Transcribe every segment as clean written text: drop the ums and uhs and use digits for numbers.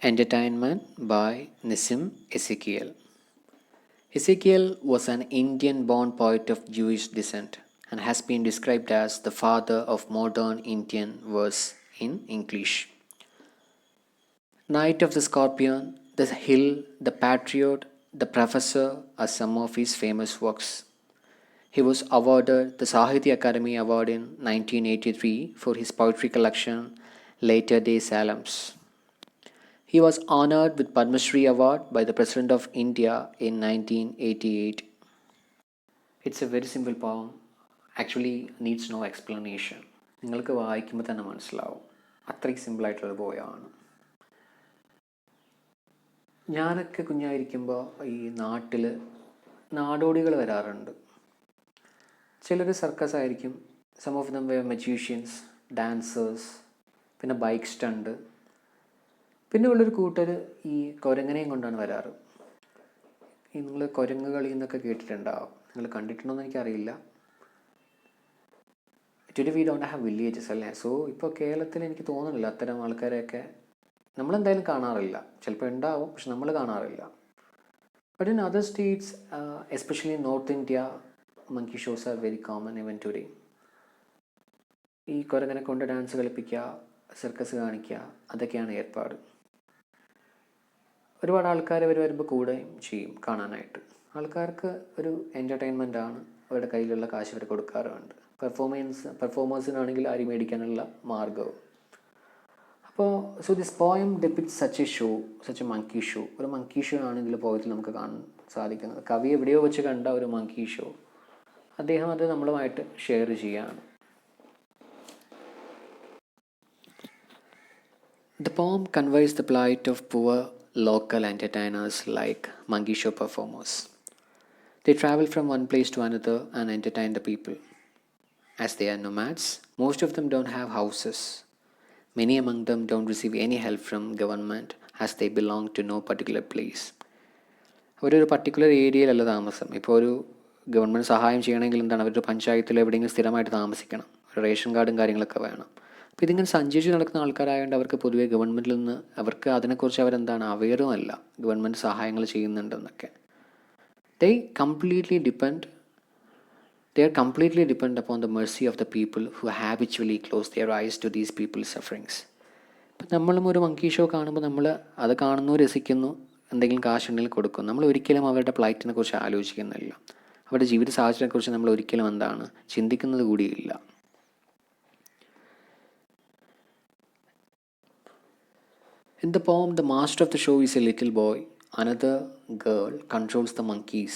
Entertainment by Nissim Ezekiel. Ezekiel was an Indian born poet of Jewish descent and has been described as the father of modern Indian verse in English. Knight of the Scorpion, The Hill, The Patriot, The Professor are some of his famous works. He was awarded the Sahitya Akademi Award in 1983 for his poetry collection Later Day Salams. He was honored with Padma Shri Award by the President of India in 1988. It's a very simple poem. Actually needs no explanation. നിങ്ങൾക്ക് വായിക്കുമ്പോൾ തന്നെ മനസ്സിലാവും അത്രയ്ക്ക് സിമ്പിളായിട്ടുള്ളൊരു പോയമാണ്. ഞാനൊക്കെ കുഞ്ഞായിരിക്കുമ്പോൾ ഈ നാട്ടിൽ നാടോടികൾ വരാറുണ്ട്. ചിലർ സർക്കസ് ആയിരിക്കും, some of them were magicians, dancers, പിന്നെ ബൈക്ക് സ്റ്റണ്ട്, പിന്നെ ഉള്ളൊരു കൂട്ടർ ഈ കുരങ്ങനെയും കൊണ്ടാണ് വരാറ്. ഈ നിങ്ങൾ കുരങ്ങ് കളി എന്നൊക്കെ കേട്ടിട്ടുണ്ടാവും. നിങ്ങൾ കണ്ടിട്ടുണ്ടോയെന്ന് എനിക്കറിയില്ല. Today we don't have villages അല്ലേ. സോ ഇപ്പോൾ കേരളത്തിൽ എനിക്ക് തോന്നുന്നില്ല അത്തരം ആൾക്കാരെയൊക്കെ നമ്മളെന്തായാലും കാണാറില്ല. ചിലപ്പോൾ ഉണ്ടാവും, പക്ഷെ നമ്മൾ കാണാറില്ല. But in other States, especially in north India, monkey shows are very common ഇവൻ ടുഡേ. ഈ കുരങ്ങനെ കൊണ്ട് ഡാൻസ് കളിപ്പിക്കുക, സർക്കസ് കാണിക്കുക, അതൊക്കെയാണ് ഏർപ്പാട്. ഒരുപാട് ആൾക്കാർ അവർ വരുമ്പോൾ കൂടുകയും ചെയ്യും കാണാനായിട്ട്. ആൾക്കാർക്ക് ഒരു എൻ്റർടൈൻമെൻറ്റാണ്, അവരുടെ കയ്യിലുള്ള കാശ് അവർ കൊടുക്കാറുണ്ട്. പെർഫോമേഴ്സിനാണെങ്കിൽ അരി മേടിക്കാനുള്ള മാർഗവും. അപ്പോൾ so this poem depicts such a show, such a monkey show. ഒരു മങ്കി ഷോ ആണ് ഇതിൽ പോയതിൽ നമുക്ക് കാണാൻ സാധിക്കുന്നത്. കവി എവിടെയോ വെച്ച് കണ്ട ഒരു മങ്കി ഷോ അദ്ദേഹം അത് നമ്മളുമായിട്ട് ഷെയർ ചെയ്യുകയാണ്. The poem conveys the plight of poor local entertainers like monkey show performers. They travel from one place to another and entertain the people. As they are nomads, most of them don't have houses. Many among them don't receive any help from government as they belong to no particular place. അവരൊരു particular ഏരിയയിലല്ല താമസം. ഇപ്പോൾ ഒരു government സഹായം ചെയ്യണമെങ്കിൽ എന്താണ്, അവരൊരു പഞ്ചായത്തിൽ എവിടെയെങ്കിലും സ്ഥിരമായിട്ട് താമസിക്കണം, ഒരു റേഷൻ കാർഡും കാര്യങ്ങളൊക്കെ വേണം. അപ്പോൾ ഇതിങ്ങനെ സഞ്ചരിച്ച് നടക്കുന്ന ആൾക്കാരായതുകൊണ്ട് അവർക്ക് പൊതുവേ ഗവൺമെൻറ്റിൽ നിന്ന് അവർക്ക് അതിനെക്കുറിച്ച് അവരെന്താണ് അവെയറും അല്ല, ഗവൺമെൻറ് സഹായങ്ങൾ ചെയ്യുന്നുണ്ടെന്നൊക്കെ. They are completely depend upon the mercy of the people who habitually close their eyes to these people's sufferings. ഇപ്പം നമ്മളും ഒരു മങ്കി ഷോ കാണുമ്പോൾ നമ്മൾ അത് കാണുന്നു, രസിക്കുന്നു, എന്തെങ്കിലും കാശുണ്ടെങ്കിൽ കൊടുക്കും. നമ്മൾ ഒരിക്കലും അവരുടെ പ്ലൈറ്റിനെ കുറിച്ച് ആലോചിക്കുന്നില്ല, അവരുടെ ജീവിത സാഹചര്യത്തെക്കുറിച്ച് നമ്മൾ ഒരിക്കലും എന്താണ് ചിന്തിക്കുന്നത് കൂടിയില്ല. In the poem, the master of the show is a little boy. Another girl controls the monkeys.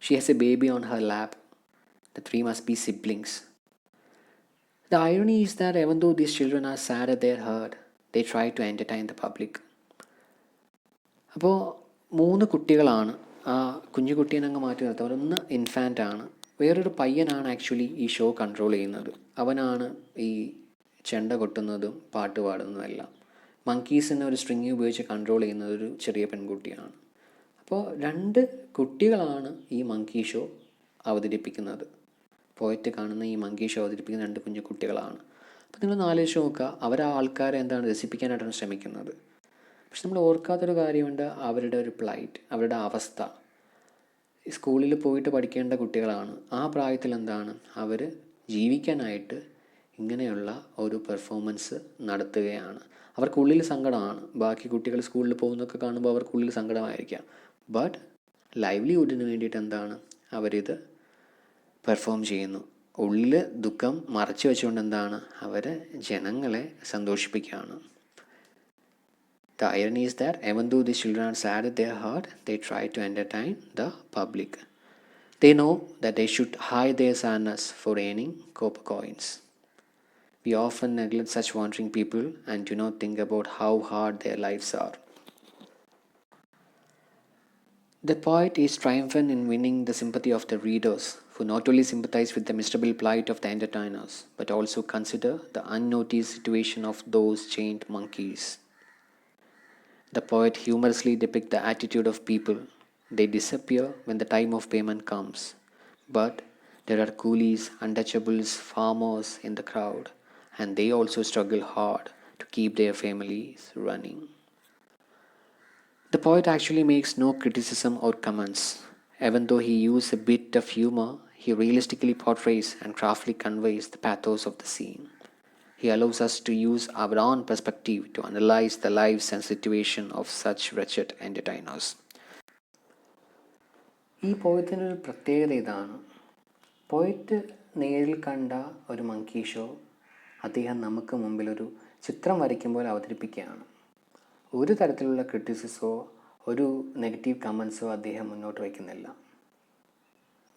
She has a baby on her lap. The three must be siblings. The irony is that even though these children are sad at their hurt, they try to entertain the public. അപ്പോൾ 3 കുട്ടികളാണ്. ആ കുഞ്ഞു കുട്ടീനെ അങ്ങ് മാറ്റി നിർത്തുക. ഒന്ന് ഇൻഫാൻ്റ് ആണ്, വേറൊരു പയ്യനാണ് ആക്ച്വലി ഈ ഷോ കൺട്രോൾ ചെയ്യുന്നത്. അവനാണ് ഈ ചെണ്ട കൊട്ടുന്നതും പാട്ട് പാടുന്നതും എല്ലാം. മങ്കീസിനെ ഒരു സ്ട്രിങ് ഉപയോഗിച്ച് കൺട്രോൾ ചെയ്യുന്നത് ഒരു ചെറിയ പെൺകുട്ടിയാണ്. അപ്പോൾ 2 കുട്ടികളാണ് ഈ മങ്കി ഷോ അവതരിപ്പിക്കുന്നത്. പോയറ്റ് കാണുന്ന ഈ മങ്കി ഷോ അവതരിപ്പിക്കുന്ന 2 കുഞ്ഞു കുട്ടികളാണ്. അപ്പോൾ നിങ്ങൾ ആലോചിച്ച് നോക്കുക, അവർ ആ ആൾക്കാരെ എന്താണ് രസിപ്പിക്കാനായിട്ടാണ് ശ്രമിക്കുന്നത്. പക്ഷെ നമ്മൾ ഓർക്കാത്തൊരു കാര്യമുണ്ട്, അവരുടെ ഒരു പ്ലൈറ്റ്, അവരുടെ അവസ്ഥ. സ്കൂളിൽ പോയിട്ട് പഠിക്കേണ്ട കുട്ടികളാണ്. ആ പ്രായത്തിൽ എന്താണ് അവർ ജീവിക്കാനായിട്ട് ഇങ്ങനെയുള്ള ഒരു പെർഫോമൻസ് നടത്തുകയാണ്. അവർക്കുള്ളിൽ സങ്കടമാണ്. ബാക്കി കുട്ടികൾ സ്കൂളിൽ പോകുന്നതൊക്കെ കാണുമ്പോൾ അവർക്കുള്ളിൽ സങ്കടമായിരിക്കാം. ബട്ട് ലൈവ്ലിഹുഡിന് വേണ്ടിയിട്ട് എന്താണ് അവരിത് പെർഫോം ചെയ്യുന്നു. ഉള്ളിൽ ദുഃഖം മറച്ചു വെച്ചുകൊണ്ട് എന്താണ് അവർ ജനങ്ങളെ സന്തോഷിപ്പിക്കുകയാണ്. The irony is that even though these children are sad at their heart, they try to entertain the public. They know that they should hide their sadness for earning copper coins. We often neglect such wandering people and do not think about how hard their lives are. The poet is triumphant in winning the sympathy of the readers, who not only sympathize with the miserable plight of the entertainers, but also consider the unnoticed situation of those chained monkeys. The poet humorously depicts the attitude of people. They disappear when the time of payment comes. But there are coolies, untouchables, farmers in the crowd, and they also struggle hard to keep their families running. The poet actually makes no criticism or comments. Even though he uses a bit of humor, he realistically portrays and craftily conveys the pathos of the scene. He allows us to use our own perspective to analyze the lives and situation of such wretched entertainers. ഈ പോയത്തിൻ്റെ ഒരു പ്രത്യേകത ഇതാണ്. Poet നേരിൽ കണ്ട ഒരു monkey show അദ്ദേഹം നമുക്ക് മുമ്പിലൊരു ചിത്രം വരയ്ക്കുമ്പോൾ അവതരിപ്പിക്കുകയാണ്. ഒരു തരത്തിലുള്ള ക്രിറ്റിസിസോ ഒരു നെഗറ്റീവ് കമൻസോ അദ്ദേഹം മുന്നോട്ട് വയ്ക്കുന്നില്ല.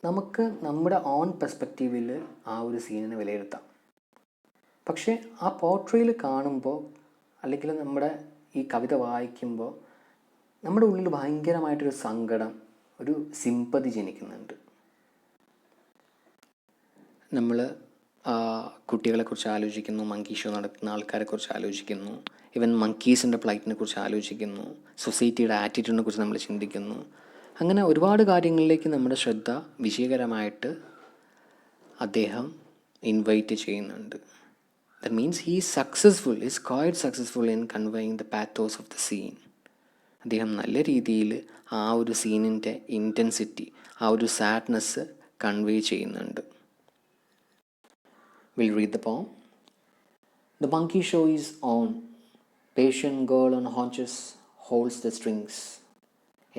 നമുക്ക് നമ്മുടെ ഓൺ പെർസ്പെക്റ്റീവിൽ ആ ഒരു സീനിനെ വിലയിരുത്താം. പക്ഷേ ആ പോർട്രേയിൽ കാണുമ്പോൾ അല്ലെങ്കിൽ നമ്മുടെ ഈ കവിത വായിക്കുമ്പോൾ നമ്മുടെ ഉള്ളിൽ ഭയങ്കരമായിട്ടൊരു സങ്കടം, ഒരു സിമ്പതി ജനിക്കുന്നുണ്ട്. നമ്മൾ കുട്ടികളെക്കുറിച്ച് ആലോചിക്കുന്നു, മങ്കി ഷോ നടത്തുന്ന ആൾക്കാരെക്കുറിച്ച് ആലോചിക്കുന്നു, ഈവൻ മങ്കീസിൻ്റെ പ്ലൈറ്റിനെ കുറിച്ച് ആലോചിക്കുന്നു, സൊസൈറ്റിയുടെ ആറ്റിറ്റ്യൂഡിനെ കുറിച്ച് നമ്മൾ ചിന്തിക്കുന്നു. അങ്ങനെ ഒരുപാട് കാര്യങ്ങളിലേക്ക് നമ്മുടെ ശ്രദ്ധ വിജയകരമായിട്ട് അദ്ദേഹം ഇൻവൈറ്റ് ചെയ്യുന്നുണ്ട്. That means he is successful, is quite successful in conveying the pathos of the scene. അദ്ദേഹം നല്ല രീതിയിൽ ആ ഒരു സീനിൻ്റെ ഇൻറ്റൻസിറ്റി, ആ ഒരു സാഡ്നെസ് കൺവേ ചെയ്യുന്നുണ്ട്. We'll read the poem. The monkey show is on. Patient girl on haunches holds the strings,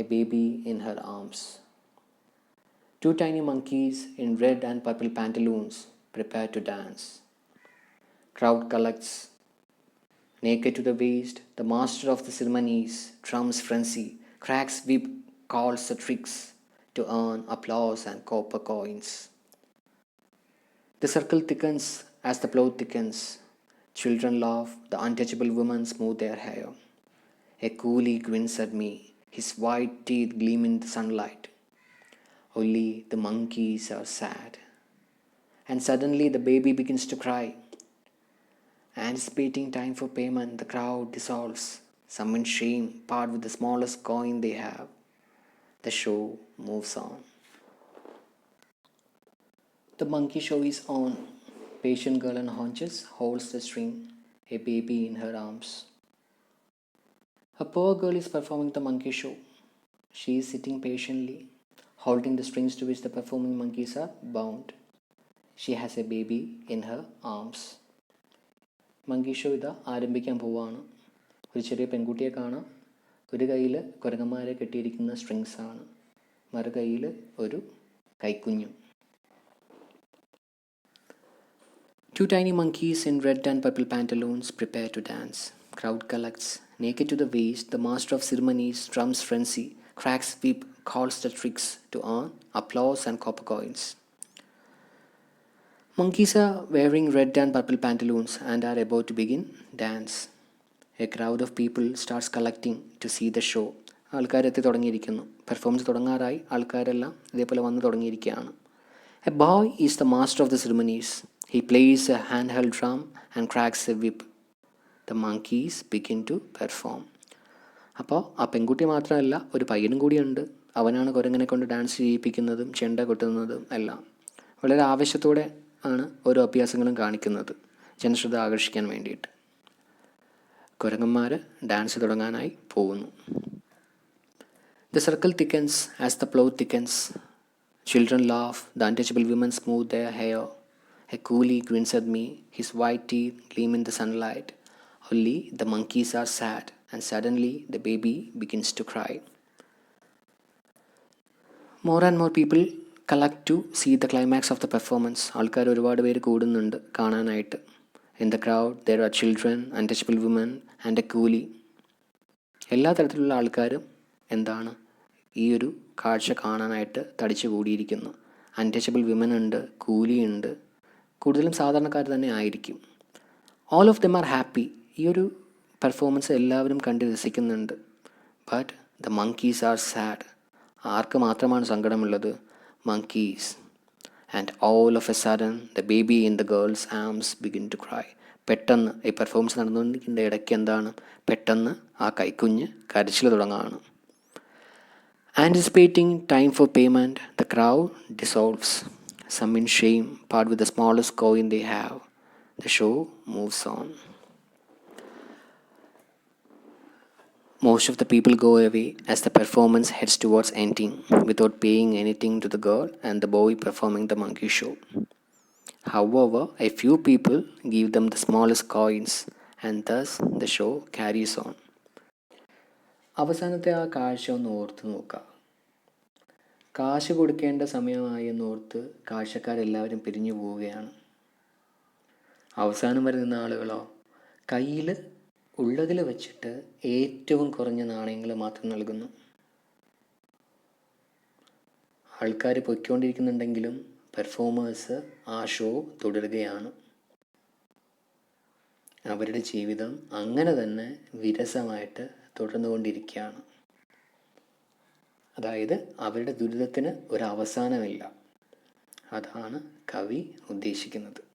a baby in her arms. Two tiny monkeys in red and purple pantaloons prepare to dance. Crowd collects. Naked to the waist, the master of the ceremonies drums frenzy, cracks whip, calls the tricks to earn applause and copper coins. The circle thickens as the plot thickens. Children laugh, the untouchable women smooth their hair. A coolie grins at me, his white teeth gleam in the sunlight. Only the monkeys are sad. And suddenly the baby begins to cry. Anticipating time for payment, the crowd dissolves. Some in shame part with the smallest coin they have. The show moves on. The monkey show is on. Patient girl on haunches holds the string, a baby in her arms. A poor girl is performing the monkey show. She is sitting patiently, holding the strings to which the performing monkeys are bound. She has a baby in her arms. Monkey show ഇതാ ആരംഭിക്കാൻ പോവുകയാണ്. ഒരു ചെറിയ പെൺകുട്ടിയെ കാണാം. ഒരു കയ്യിൽ കുരങ്ങന്മാരെ കെട്ടിയിരിക്കുന്ന സ്ട്രിങ്സാണ്, മറു കയ്യിൽ ഒരു കൈക്കുഞ്ഞും. Two tiny monkeys in red and purple pantaloons prepare to dance. Crowd collects. Naked to the waist, the master of ceremonies drums frenzy, cracks whip, calls the tricks to earn applause and copper coins. Monkeys are wearing red and purple pantaloons and are about to begin dance. A crowd of people starts collecting to see the show. ആൾക്കാരെത്തി തുടങ്ങിയിരിക്കുന്നു. Performance തുടങ്ങാറായി. ആൾക്കാരെല്ലാം ഇതേപോലെ വന്ന് തുടങ്ങിയിരിക്കുകയാണ്. A boy is the master of the ceremonies. He plays a handheld drum and cracks a whip. The monkeys begin to perform. അപ്പോൾ ആ പെൺകുട്ടി മാത്രമല്ല, ഒരു പയ്യനും കൂടിയുണ്ട്. അവനാണ് കുരങ്ങനെ കൊണ്ട് ഡാൻസ് ചെയ്യിപ്പിക്കുന്നതും ചെണ്ട കൊട്ടുന്നതും എല്ലാം. വളരെ ആവേശത്തോടെ ആണ് ഓരോ അഭ്യാസങ്ങളും കാണിക്കുന്നത്, ജനശ്രദ്ധ ആകർഷിക്കാൻ വേണ്ടിയിട്ട്. കുരങ്ങന്മാർ ഡാൻസ് തുടങ്ങാനായി പോകുന്നു. The circle thickens as the plot thickens. Children laugh, the untouchable women smooth their hair. A coolie grins at me, his white teeth gleam in the sunlight. Only the monkeys are sad, and suddenly the baby begins to cry. More and more people collect to see the climax of the performance. ആൾക്കാർ ഒരുപാട് പേര് കൂടുന്നുണ്ട് കാണാനായിട്ട്. In the crowd there are children, untouchable women and a coolie. എല്ലാ തരത്തിലുള്ള ആൾക്കാരും എന്താണ് ഈ ഒരു കാഴ്ച കാണാനായിട്ട് തടിച്ചു കൂടിയിരിക്കുന്നു. അൺടച്ചബിൾ വിമൻ ഉണ്ട്, കൂലി ഉണ്ട്, കൂടുതലും സാധാരണക്കാർ തന്നെ ആയിരിക്കും. All of them are happy. ഈ ഒരു പെർഫോമൻസ് എല്ലാവരും കണ്ട് രസിക്കുന്നുണ്ട്. But the monkeys are sad. ആർക്ക് മാത്രമാണ് സങ്കടമുള്ളത്? monkeys. And all of a sudden the baby in the girl's arms begin to cry. പെട്ടെന്ന് ഈ പെർഫോമൻസ് നടന്നുകൊണ്ടിരിക്കുന്ന ഇടയ്ക്ക് എന്താണ്, പെട്ടെന്ന് ആ കൈക്കുഞ്ഞ് കരച്ചിൽ തുടങ്ങുകയാണ്. Anticipating time for payment, the crowd dissolves. Some in shame part with the smallest coin they have. The show moves on. Most of the people go away as the performance heads towards ending without paying anything to the girl and the boy performing the monkey show. However, a few people give them the smallest coins and thus the show carries on. അവസാനത്തെ ആ കാഴ്ച ഒന്ന് ഓർത്ത് നോക്കുക. കാശ് കൊടുക്കേണ്ട സമയമായി എന്നോർത്ത് കാഴ്ചക്കാരെല്ലാവരും പിരിഞ്ഞു പോവുകയാണ്. അവസാനം വരെ നിന്ന ആളുകളോ കയ്യിൽ ഉള്ളതിൽ വെച്ചിട്ട് ഏറ്റവും കുറഞ്ഞ നാണയങ്ങൾ മാത്രം നൽകുന്നു. ആൾക്കാർ പൊയ്ക്കൊണ്ടിരിക്കുന്നുണ്ടെങ്കിലും പെർഫോമേഴ്സ് ആ ഷോ തുടരുകയാണ്. അവരുടെ ജീവിതം അങ്ങനെ തന്നെ വിരസമായിട്ട് തുടർന്നുകൊണ്ടിരിക്കുകയാണ്. അതായത് അവരുടെ ദുരിതത്തിന് ഒരവസാനമില്ല. അതാണ് കവി ഉദ്ദേശിക്കുന്നത്.